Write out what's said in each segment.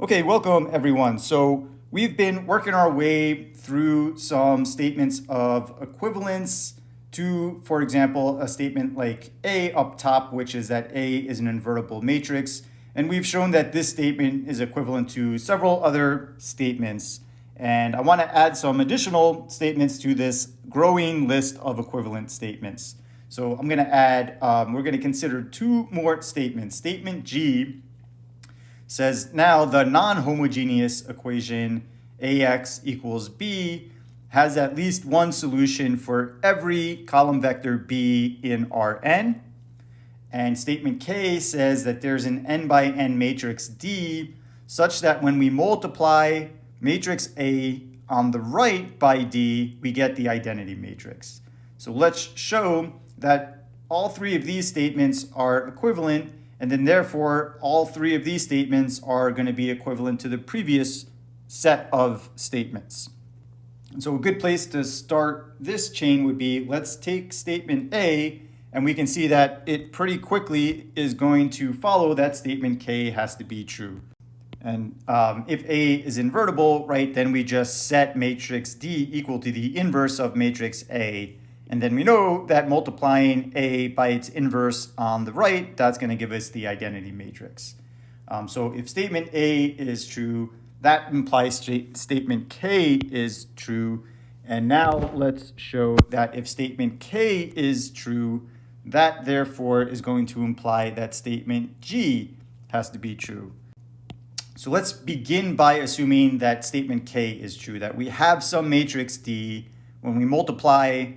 Okay, welcome everyone. So we've been working our way through some statements of equivalence to, for example, a statement like A up top, which is that A is an invertible matrix. And we've shown that this statement is equivalent to several other statements. And I want to add some additional statements to this growing list of equivalent statements. So I'm going to add, we're going to consider two more statements. Statement G says now the non-homogeneous equation ax equals b has at least one solution for every column vector b in Rn. And statement K says that there's an n by n matrix D such that when we multiply matrix A on the right by D, we get the identity matrix. So let's show that all three of these statements are equivalent, and then therefore all three of these statements are going to be equivalent to the previous set of statements. And so a good place to start this chain would be, let's take statement A, and we can see that it pretty quickly is going to follow that statement K has to be true. And if A is invertible, right, then we just set matrix D equal to the inverse of matrix A. And then we know that multiplying A by its inverse on the right, that's going to give us the identity matrix. So if statement A is true, that implies statement K is true. And now let's show that if statement K is true, that therefore is going to imply that statement G has to be true. So let's begin by assuming that statement K is true, that we have some matrix D. When we multiply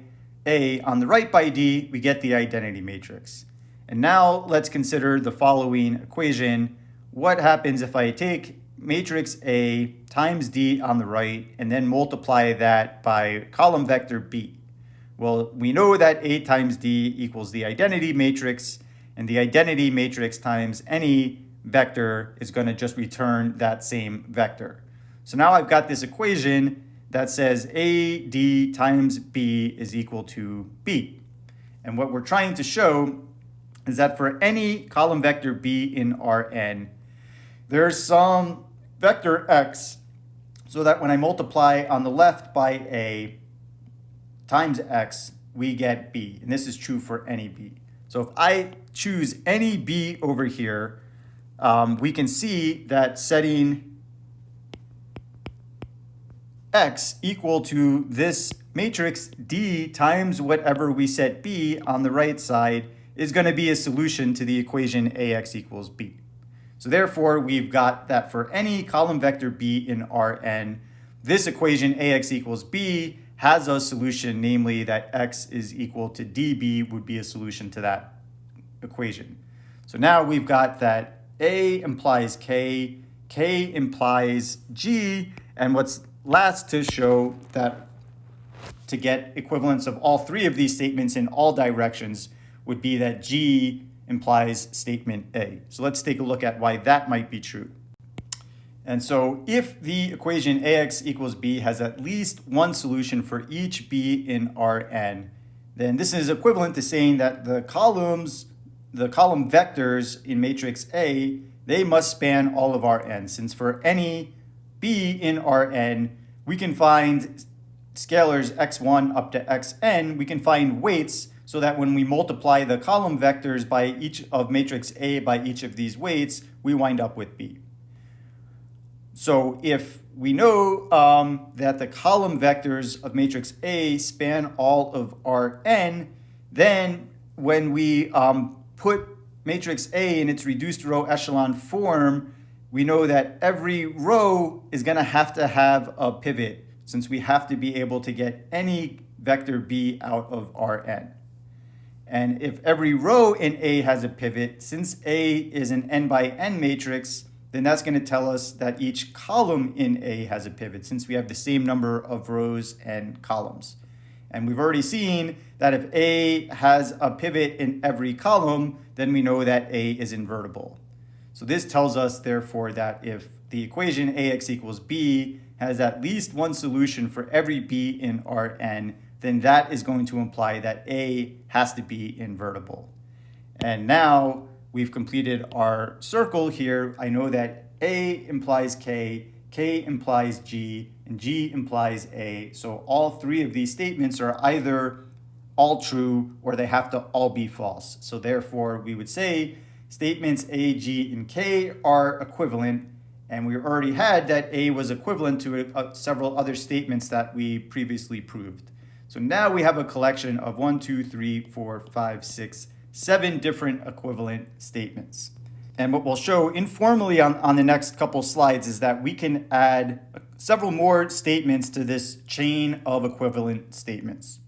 A on the right by D, we get the identity matrix. And now let's consider the following equation. What happens if I take matrix A times D on the right and then multiply that by column vector B? Well, we know that A times D equals the identity matrix, and the identity matrix times any vector is going to just return that same vector. So now I've got this equation that says AD times B is equal to B. And what we're trying to show is that for any column vector B in Rn, there's some vector x, so that when I multiply on the left by A times x, we get B. And this is true for any B. So if I choose any B over here, we can see that setting x equal to this matrix D times whatever we set B on the right side is going to be a solution to the equation AX equals B. So therefore, we've got that for any column vector B in Rn, this equation AX equals B has a solution, namely that x is equal to dB would be a solution to that equation. So now we've got that A implies K, K implies G, and what's last to show that to get equivalence of all three of these statements in all directions would be that G implies statement A. So let's take a look at why that might be true. And so if the equation AX equals B has at least one solution for each B in Rn, then this is equivalent to saying that the column vectors in matrix A, they must span all of Rn, since for any B in Rn, we can find scalars x1 up to xn, we can find weights so that when we multiply the column vectors by each of matrix A by each of these weights, we wind up with B. So if we know that the column vectors of matrix A span all of Rn, then when we put matrix A in its reduced row echelon form, we know that every row is going to have a pivot, since we have to be able to get any vector B out of Rn. And if every row in A has a pivot, since A is an n by n matrix, then that's going to tell us that each column in A has a pivot, since we have the same number of rows and columns. And we've already seen that if A has a pivot in every column, then we know that A is invertible. So this tells us, therefore, that if the equation AX equals B has at least one solution for every B in Rn, then that is going to imply that A has to be invertible. And now we've completed our circle here. I know that A implies K, K implies G, and G implies A. So all three of these statements are either all true or they have to all be false. So therefore, we would say statements A, G, and K are equivalent, and we already had that A was equivalent to several other statements that we previously proved. So now we have a collection of 1, 2, 3, 4, 5, 6, 7 different equivalent statements. And what we'll show informally on the next couple slides is that we can add several more statements to this chain of equivalent statements.